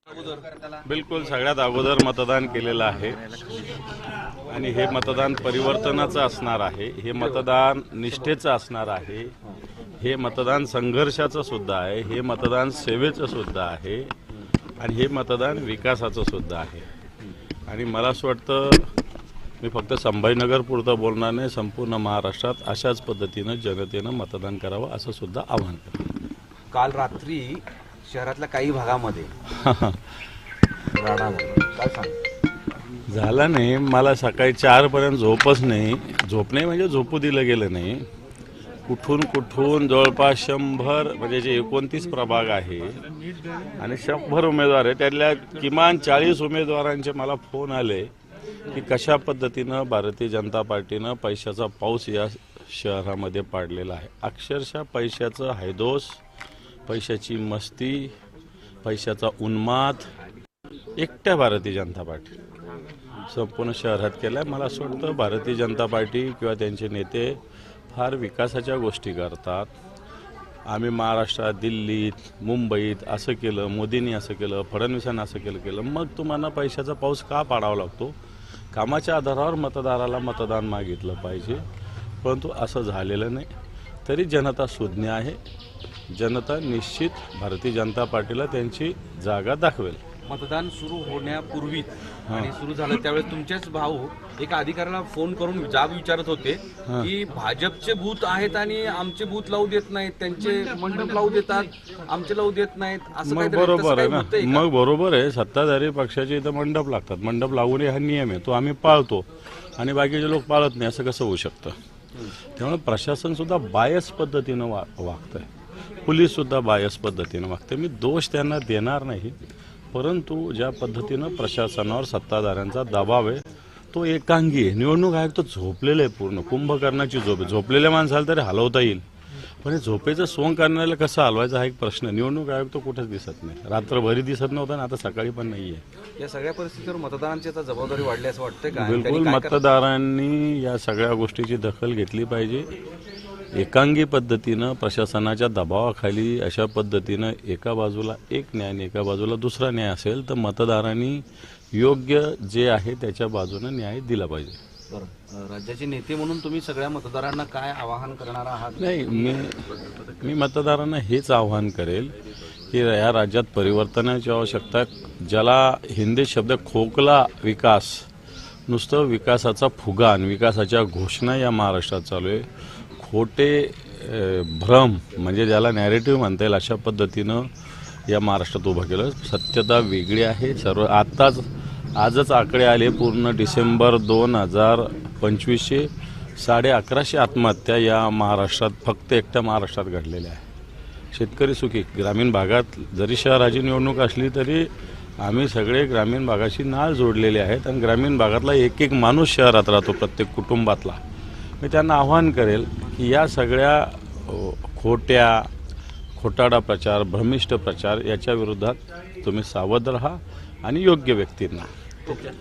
बिलकुल सगळ्यात अगोदर मतदान केलेलं आहे आणि हे मतदान परिवर्तनाचं असणार आहे, हे मतदान निष्ठेचं असणार आहे, हे मतदान संघर्षाचं सुद्धा आहे, हे मतदान सेवेचं सुद्धा आहे आणि हे मतदान विकासाचं सुद्धा आहे. आणि मला असं वाटतं मी फक्त संभाजीनगर पुरतं बोलणार नाही, संपूर्ण महाराष्ट्रात अशाच पद्धतीनं जनतेनं मतदान करावं असं सुद्धा आवाहन करतो. काल रात्री शहरातल्या काही भागामध्ये काय सांग झाला नाही, मला सकाळी 4 पर्यंत झोपच नाही. झोप नाही म्हणजे झोपू दिलं गेलं नाही. कुठून कुठून जवळपास 100 म्हणजे जे 29 प्रभाग आहे आणि 100 उमेदवार आहे, त्यातल्या किमान 40 उमेदवारांचे मला फोन आले की कशा पद्धतीनं भारतीय जनता पार्टीनं पैशाचा पाऊस या शहरामध्ये पाडलेला आहे. अक्षरशः पैशाचं हैदोस, पैशाची मस्ती, पैशाचा उन्माद एकट्या भारतीय जनता पार्टी संपूर्ण शहरात केला आहे. मला असं वाटतं भारतीय जनता पार्टी किंवा त्यांचे नेते फार विकासाच्या गोष्टी करतात. आम्ही महाराष्ट्रात, दिल्लीत, मुंबईत असं केलं, मोदींनी असं केलं, फडणवीसांनी असं केलं, मग तुम्हाला पैशाचा पाऊस का पाडावा लागतो? कामाच्या आधारावर मतदाराला मतदान मागितलं पाहिजे, परंतु असं झालेलं नाही. तरी जनता सुज्ञ आहे. जनता निश्चित भारतीय जनता पार्टीला त्यांची जागा दाखवेल. मतदान सुरू होण्यापूर्वी आणि सुरू झालं त्यावेळेस तुमचेच भाऊ एका अधिकाऱ्याला फोन करून जाब विचारत होते की भाजपचे बूथ आहेत आणि आमचे बूथ लावू देत नाहीत, त्यांचे मंडप लावू देतात, आमचे लावू देत नाहीत. असं मग बरोबर आहे ना, मग बरोबर आहे. सत्ताधारी पक्षाचे इथं मंडप लागतात, मंडप लागू नये हा नियम आहे, तो आम्ही पाळतो आणि बाकीचे लोक पाळत नाही. असं कसं होऊ शकतं? त्यामुळे प्रशासन सुद्धा बायस पद्धतीनं वागतंय, पोलीस सुद्धा बायस पद्धतीनं वागतंय. मी दोष त्यांना देणार नाही, परंतु ज्या पद्धतीनं प्रशासनावर सत्ताधाऱ्यांचा दबाव आहे तो एकांगी आहे. निवडणूक आयोग तो झोपलेलं आहे, पूर्ण कुंभकर्णाची झोप आहे. झोपलेल्या माणसाला तरी हलवता येईल, पण हे झोपेचं सोंग करण्याला कसं हलवायचा हा एक प्रश्न. निवडणूक आयोग तो कुठेच दिसत नाही, रात्रभरी दिसत नव्हता आणि आता सकाळी पण नाही आहे. या सगळ्या परिस्थितीवर मतदारांची आता जबाबदारी वाढली असं वाटतंय का? बिलकुल मतदारांनी या सगळ्या गोष्टीची दखल घेतली पाहिजे. एकांगी पद्धतीनं प्रशासनाच्या दबावाखाली अशा पद्धतीनं एका बाजूला एक न्याय आणि एका बाजूला दुसरा न्याय असेल तर मतदारांनी योग्य जे आहे त्याच्या बाजूने न्याय दिला पाहिजे. राज्याचे नेते म्हणून तुम्ही सगळ्या मतदारांना काय आवाहन करणार आहात? नाही, मी मतदारांना हेच आवाहन करेल की या राज्यात परिवर्तनाची आवश्यकता आहे. ज्याला हिंदी शब्द खोकला विकास, नुसतं विकासाचा फुगा आणि विकासाच्या घोषणा या महाराष्ट्रात चालू आहे. खोटे भ्रम म्हणजे ज्याला नॅरेटिव्ह म्हणता येईल अशा पद्धतीनं या महाराष्ट्रात उभं केलं. सत्यता वेगळी आहे. आजच आकडे आले पूर्ण डिसेंबर 2025चे 1150 आत्महत्या या महाराष्ट्रात फक्त एकट्या महाराष्ट्रात घडलेल्या आहे. शेतकरी सुखी. ग्रामीण भागात जरी शहराची निवडणूक असली तरी आम्ही सगळे ग्रामीण भागाशी नाळ जोडलेले आहेत आणि ग्रामीण भागातला एक एक माणूस शहरात राहतो, प्रत्येक कुटुंबातला. मी त्यांना आवाहन करेल की या सगळ्या खोटाडा प्रचार, भ्रमिष्ट प्रचार याच्या विरोधात तुम्ही सावध राहा आणि योग्य व्यक्तींना.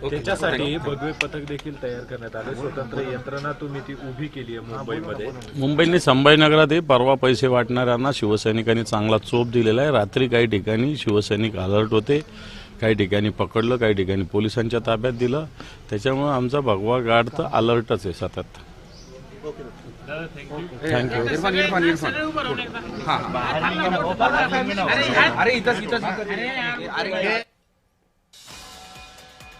त्याच्यासाठी भगवे पथक देखील तयार करण्यात आले. स्वतंत्र यंत्रणा तुम्ही ती उभी केली आहे मुंबईमध्ये. मुंबईने संभाजीनगरात परवा पैसे वाटणाऱ्यांना शिवसैनिकांनी चांगला चोप दिलेला आहे. रात्री काही ठिकाणी शिवसैनिक अलर्ट होते, काही ठिकाणी पकडलं, काही ठिकाणी पोलिसांच्या ताब्यात दिलं. त्याच्यामुळे आमचा भगवा गार्ड तर अलर्टच आहे सतत. थँक्यू. इरफान.